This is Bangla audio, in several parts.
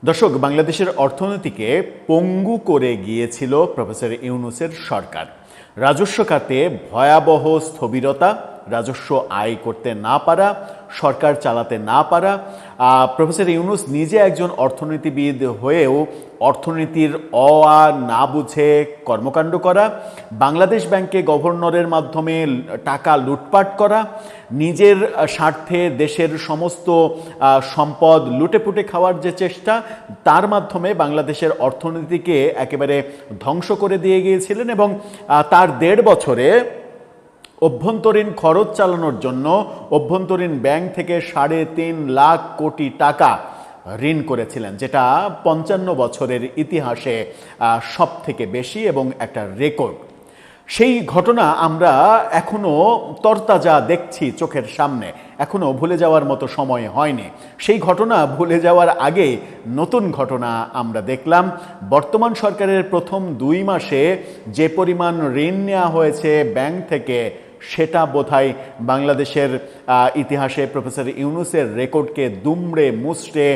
দর্শক, বাংলাদেশের অর্থনীতিকে পঙ্গু করে গিয়েছিল প্রফেসর ইউনূসের সরকার। রাজস্ব খাতে ভয়াবহ স্থবিরতা, রাজস্ব আয় করতে না পারা, সরকার চালাতে না পারা। প্রফেসর ইউনূস নিজে একজন অর্থনীতিবিদ হয়েও অর্থনীতির না বুঝে কর্মকাণ্ড করা, বাংলাদেশ ব্যাংকে গভর্নরের মাধ্যমে টাকা লুটপাট করা, নিজের স্বার্থে দেশের সমস্ত সম্পদ লুটেপুটে খাওয়ার যে চেষ্টা, তার মাধ্যমে বাংলাদেশের অর্থনীতিকে একেবারে ধ্বংস করে দিয়ে গিয়েছিলেন। এবং তার ১.৫ বছরে অভ্যন্তরীণ খরচ চালানোর জন্য অভ্যন্তরীণ ব্যাংক থেকে ৩.৫ লাখ কোটি টাকা ঋণ করেছিলেন, যেটা ৫৫ বছরের ইতিহাসে সব থেকে বেশি এবং একটা রেকর্ড। সেই ঘটনা আমরা এখনো তরতাজা দেখছি চোখের সামনে, এখনো ভুলে যাওয়ার মতো সময় হয়নি। সেই ঘটনা ভুলে যাওয়ার আগে নতুন ঘটনা আমরা দেখলাম। বর্তমান সরকারের প্রথম ২ মাসে যে পরিমাণ ঋণ নেওয়া হয়েছে ব্যাংক থেকে, সেটা বোধহয় বাংলাদেশের ইতিহাসে প্রফেসর ইউনূসের রেকর্ডকে দুমড়ে মুচড়ে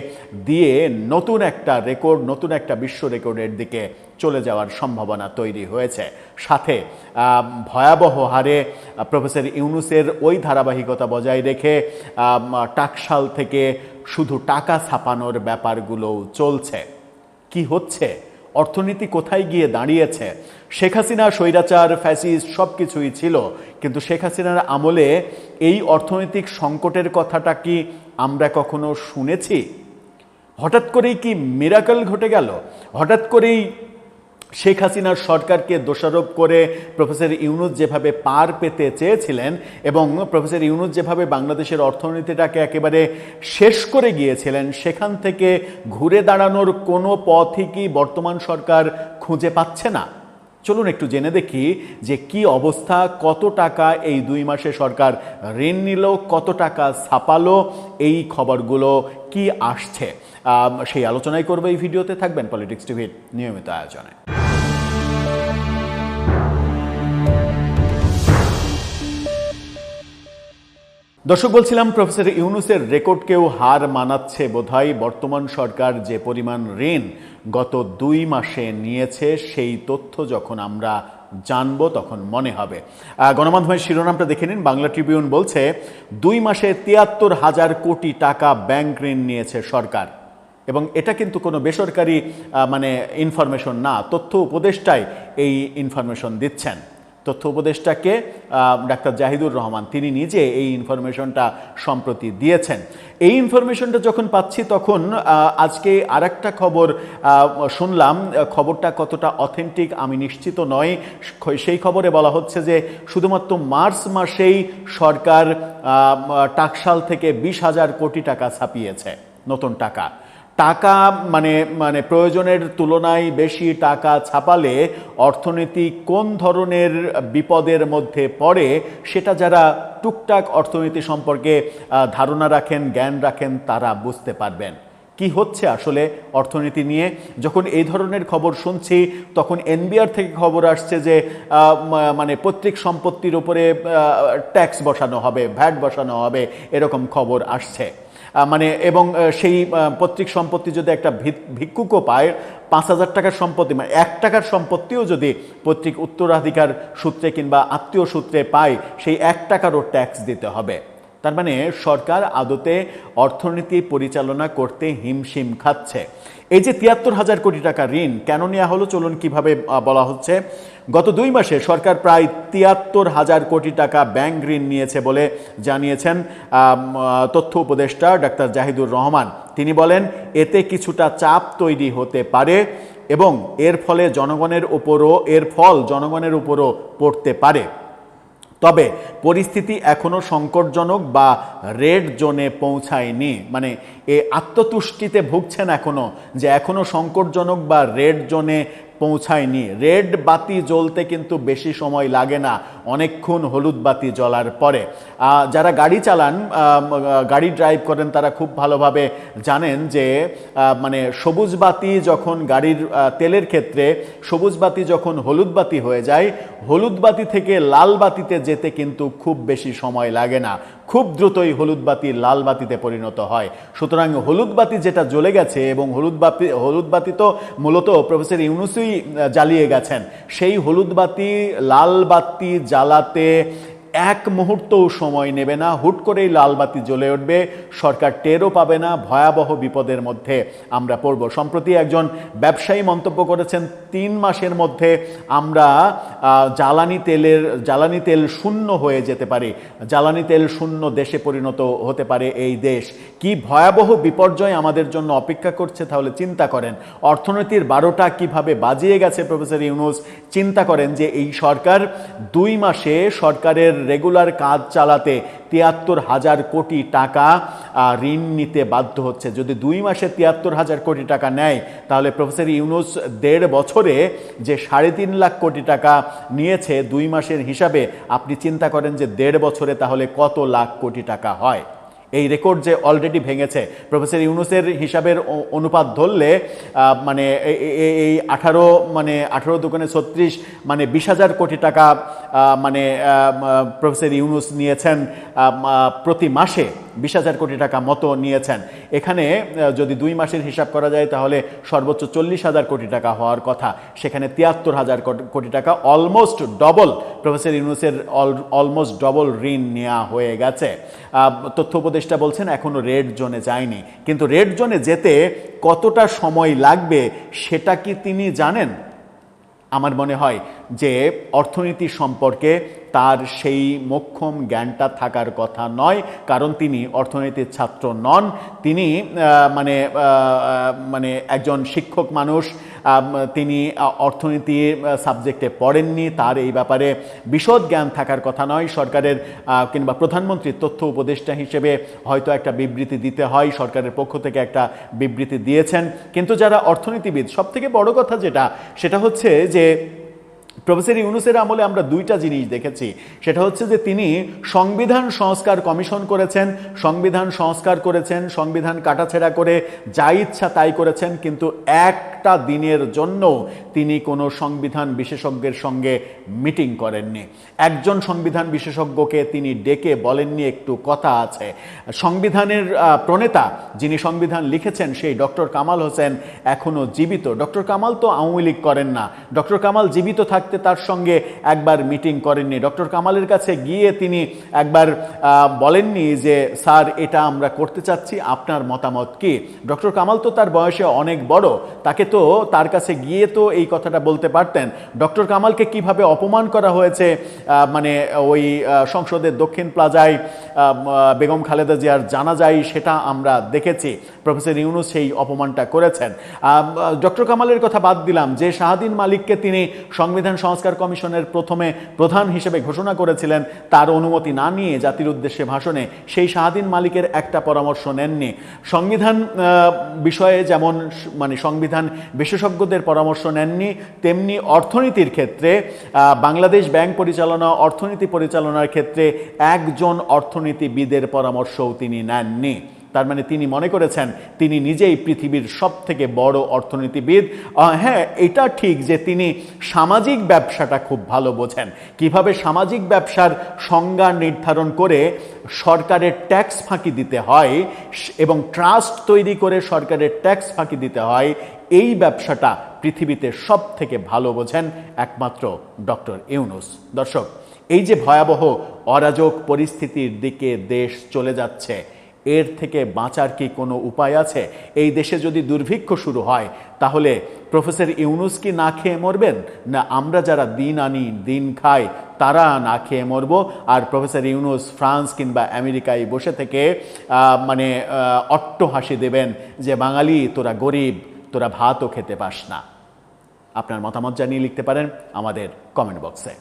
দিয়ে নতুন একটা রেকর্ড, নতুন একটা বিশ্ব রেকর্ডের দিকে চলে যাওয়ার সম্ভাবনা তৈরি হয়েছে। সাথে ভয়াবহ হারে প্রফেসর ইউনূসের ওই ধারাবাহিকতা বজায় রেখে টাকশাল থেকে শুধু টাকা ছাপানোর ব্যাপারগুলোও চলছে। কি হচ্ছে? অর্থনীতি কোথায় গিয়ে দাঁড়িয়েছে? শেখ হাসিনা স্বৈরাচার, ফ্যাসিস্ট সব কিছুই ছিল, কিন্তু শেখ হাসিনার আমলে এই অর্থনৈতিক সংকটের কথাটা কি আমরা কখনো শুনেছি? হঠাৎ করেই কি মিরাকল ঘটে গেল? হঠাৎ করেই শেখ হাসিনার সরকারকে দোষারোপ করে প্রফেসর ইউনূস যেভাবে পার পেতে চেয়েছিলেন এবং প্রফেসর ইউনূস যেভাবে বাংলাদেশের অর্থনীতিটাকে একেবারে শেষ করে গিয়েছিলেন, সেখান থেকে ঘুরে দাঁড়ানোর কোনো পথই কি বর্তমান সরকার খুঁজে পাচ্ছে না? চলুন একটু জেনে দেখি যে কি অবস্থা, কত টাকা এই ২ মাসে সরকার ঋণ নিল, কত টাকা ছাপালো, এই খবরগুলো কি আসছে সেই আলোচনাই করবে এই ভিডিওতে। থাকবেন পলিটিক্স টিভির নিয়মিত আয়োজনে। দর্শক, বলছিলাম প্রফেসর ইউনূসের রেকর্ডকেও হার মানাচ্ছে বোধহয় বর্তমান সরকার যে পরিমাণ ঋণ গত ২ মাসে নিয়েছে। সেই তথ্য যখন আমরা জানবো তখন মনে হবে। গণমাধ্যমের শিরোনামটা দেখে নিন। বাংলা ট্রিবিউন বলছে ২ মাসে ৭৩,০০০ কোটি টাকা ব্যাংক ঋণ নিয়েছে সরকার। এবং এটা কিন্তু কোনো বেসরকারি ইনফরমেশন না, তথ্য উপদেষ্টাই এই ইনফরমেশন দিচ্ছেন। তথ্য উপদেষ্টাকে ডাক্তার জাহিদুর রহমান, তিনি নিজে এই ইনফরমেশনটা সম্প্রতি দিয়েছেন। এই ইনফরমেশনটা যখন পাচ্ছি তখন আজকে আরেকটা খবর শুনলাম। খবরটা কতটা অথেন্টিক আমি নিশ্চিত নই। সেই খবরে বলা হচ্ছে যে শুধুমাত্র মার্চ মাসেই সরকার টাকশাল থেকে ২০,০০০ কোটি টাকা ছাপিয়েছে, নতুন টাকা। প্রয়োজনের তুলনায় বেশি টাকা ছাপালে অর্থনীতি কোন ধরনের বিপদের মধ্যে পড়ে, সেটা যারা টুকটাক অর্থনীতি সম্পর্কে ধারণা রাখেন, জ্ঞান রাখেন, তারা বুঝতে পারবেন কি হচ্ছে আসলে অর্থনীতি নিয়ে। যখন এই ধরনের খবর শুনছি তখন এনবিআর থেকে খবর আসছে যে পৈতৃক সম্পত্তির উপরে ট্যাক্স বসানো হবে, ভ্যাট বসানো হবে, এরকম খবর আসছে। এবং সেই পৈতৃক সম্পত্তি যদি একটা ভিক্ষুকও পায়, ৫,০০০ টাকার সম্পত্তি, ১ টাকার সম্পত্তিও যদি পৈতৃক উত্তরাধিকার সূত্রে কিংবা আত্মীয় সূত্রে পায়, সেই ১ টাকারও ট্যাক্স দিতে হবে। তার মানে সরকার আদতে অর্থনীতি পরিচালনা করতে হিমশিম খাচ্ছে। এই যে ৭৩,০০০ কোটি টাকা ঋণ কেন নেওয়া হলো, চলুন কিভাবে বলা হচ্ছে। গত ২ মাসে সরকার প্রায় ৭৩,০০০ কোটি টাকা ব্যাংক ঋণ নিয়েছে বলে জানিয়েছেন তথ্য উপদেষ্টা ডাক্তার জাহিদুর রহমান। তিনি বলেন, এতে কিছুটা চাপ তৈরি হতে পারে এবং এর ফল জনগণের উপরও পড়তে পারে। তবে পরিস্থিতি এখনো সংকটজনক বা রেড জোনে পৌঁছায়নি। আত্মতুষ্টিতে ভুগছেন এখনো, যে এখনো সংকটজনক বা রেড জোনে পৌঁছায়নি। রেড বাতি জ্বলতে কিন্তু বেশি সময় লাগে না, অনেকক্ষণ হলুদ বাতি জ্বলার পরে। যারা গাড়ি চালান, গাড়ি ড্রাইভ করেন, তারা খুব ভালোভাবে জানেন যে সবুজ বাতি যখন গাড়ির তেলের ক্ষেত্রে সবুজ বাতি যখন হলুদ বাতি হয়ে যায়, হলুদ বাতি থেকে লাল বাতিতে যেতে কিন্তু খুব বেশি সময় লাগে না, খুব দ্রুতই হলুদ বাতি লাল বাতিতে পরিণত হয়। সুতরাং হলুদ বাতি যেটা জ্বলে গেছে, এবং হলুদ বাতি তো মূলত প্রফেসর ইউনূসই জ্বালিয়ে গেছেন, সেই হলুদ বাতি লাল বাতি জ্বালাতে এক মুহূর্তও সময় নেবে না, হুট করেই লাল বাতি জ্বলে উঠবে, সরকার টেরও পাবে না, ভয়াবহ বিপদের মধ্যে আমরা পড়ব। সম্প্রতি একজন ব্যবসায়ী মন্তব্য করেছেন 3 মাসের মধ্যে আমরা জ্বালানি তেল শূন্য হয়ে যেতে পারি, জ্বালানি তেল শূন্য দেশে পরিণত হতে পারে এই দেশ। কি ভয়াবহ বিপর্যয় আমাদের জন্য অপেক্ষা করছে তাহলে চিন্তা করেন। অর্থনীতির 12টা কিভাবে বাজিয়ে গেছে প্রফেসর ইউনূস। চিন্তা করেন যে এই সরকার 2 মাসে সরকারের রেগুলার কাজ চালাতে 73,000 কোটি টাকা ঋণ নিতে বাধ্য হচ্ছে। যদি 2 মাসে 73,000 কোটি টাকা নেয়, তাহলে প্রফেসর ইউনূস 1.5 বছরে যে 3.5 লাখ কোটি টাকা নিয়েছে 2 মাসের হিসাবে, আপনি চিন্তা করেন যে 1.5 বছরে তাহলে কত লাখ কোটি টাকা হয়। এই রেকর্ড যে অলরেডি ভেঙেছে প্রফেসর ইউনূসের হিসাবের অনুপাত ধরলে মানে এই 18 দুগুণে 36 মানে 20,000 কোটি টাকা মানে প্রফেসর ইউনূস নিয়েছেন প্রতি মাসে, 20,000 কোটি টাকা মতো নিয়েছেন। এখানে যদি 2 মাসের হিসাব করা যায় তাহলে সর্বোচ্চ 40,000 কোটি টাকা হওয়ার কথা, সেখানে 73,000 কোটি টাকা, অলমোস্ট ডবল। প্রফেসর ইউনূসের অলমোস্ট ডবল ঋণ নেওয়া হয়ে গেছে। তথ্য উপদেষ্টা বলছেন এখনো রেড জোনে যায়নি, কিন্তু রেড জোনে যেতে কতটা সময় লাগবে সেটা কি তিনি জানেন? আমার মনে হয় যে অর্থনীতি সম্পর্কে তার সেই মোক্ষম জ্ঞানটা থাকার কথা নয়, কারণ তিনি অর্থনীতির ছাত্র নন। তিনি মানে একজন শিক্ষক মানুষ, তিনি অর্থনীতি সাবজেক্টে পড়েননি, তার এই ব্যাপারে বিশদ জ্ঞান থাকার কথা নয়। সরকারের কিংবা প্রধানমন্ত্রীর তথ্য উপদেষ্টা হিসেবে হয়তো একটা বিবৃতি দিতে হয়, সরকারের পক্ষ থেকে একটা বিবৃতি দিয়েছেন, কিন্তু যারা অর্থনীতিবিদ, সবথেকে বড় কথা সেটা হচ্ছে যে প্রফেসর ইউনূসের আমলে আমরা 2টা জিনিস দেখেছি। সেটা হচ্ছে যে তিনি সংবিধান সংস্কার কমিশন করেছেন, সংবিধান কাটাছেড়া করে যা ইচ্ছা তাই করেছেন, কিন্তু একটা দিনের জন্য তিনি কোনো সংবিধান বিশেষজ্ঞের সঙ্গে মিটিং করেননি। একজন সংবিধান বিশেষজ্ঞকে তিনি ডেকে বলেননি একটু কথা আছে। সংবিধানের প্রণেতা যিনি সংবিধান লিখেছেন সেই ডক্টর কামাল হোসেন এখনো জীবিত। ডক্টর কামাল তো আওয়ামী লীগ করেন না, ডক্টর কামাল জীবিত থাকতে তার সঙ্গে একবার মিটিং করেননি। ডক্টর কামালের কাছে গিয়ে তিনি একবার বলেননি যে স্যার এটা আমরা করতে চাচ্ছি, আপনার মতামত কি? ডক্টর কামাল তো তার বয়সে অনেক বড়, তাকে তো তার কাছে গিয়ে তো এই কথাটা বলতে পারতেন। ডক্টর কামালকে কিভাবে অপমান করা হয়েছে মানে ওই সংসদের দক্ষিণ প্লাজায় বেগম খালেদা জিয়ার জানাজায়, সেটা আমরা দেখেছি। প্রফেসর ইউনূস সেই অপমানটা করেছেন। ডক্টর কামালের কথা বাদ দিলাম, যে শাহাদিন মালিককে তিনি সংবিধান সংস্কার কমিশনের প্রথমে প্রধান হিসেবে ঘোষণা করেছিলেন, তার অনুমতি না নিয়ে জাতির উদ্দেশ্যে ভাষণে সেই শাহাদিন মালিকের একটা পরামর্শ নেননি। সংবিধান বিষয়ে যেমন মানে সংবিধান বিশেষজ্ঞদের পরামর্শ নেননি, তেমনি অর্থনীতির ক্ষেত্রে বাংলাদেশ ব্যাংক পরিচালনা, অর্থনীতি পরিচালনার ক্ষেত্রে একজন অর্থনীতিবিদের পরামর্শও তিনি নেননি। তার মানে তিনি মনে করেছেন তিনি নিজেই পৃথিবীর সবথেকে বড় অর্থনীতিবিদ। হ্যাঁ, এটা ঠিক যে তিনি সামাজিক ব্যবসাটা খুব ভালো বোঝেন, কিভাবে সামাজিক ব্যবসার সংজ্ঞা নির্ধারণ করে সরকারের ট্যাক্স ফাঁকি দিতে হয় এবং ট্রাস্ট তৈরি করে সরকারের ট্যাক্স ফাঁকি দিতে হয়, এই ব্যবসাটা পৃথিবীতে সব থেকে ভালো বোঝেন একমাত্র ডক্টর ইউনূস। দর্শক, এই যে ভয়াবহ অরাজক পরিস্থিতির দিকে দেশ চলে যাচ্ছে, এর থেকে বাঁচার কি কোনো উপায় আছে? এই দেশে যদি দুর্ভিক্ষ শুরু হয় তাহলে প্রফেসর ইউনূস কি না খেয়ে মরবেন, না আমরা যারা দিন আনি দিন খাই তারা না খেয়ে মরব? আর প্রফেসর ইউনূস ফ্রান্স কিংবা আমেরিকায় বসে থেকে মানে অট্টহাসি দেবেন যে বাঙালি তোরা গরিব, তোরা ভাতও খেতে পাস না। আপনার মতামত জানিয়ে লিখতে পারেন আমাদের কমেন্ট বক্সে।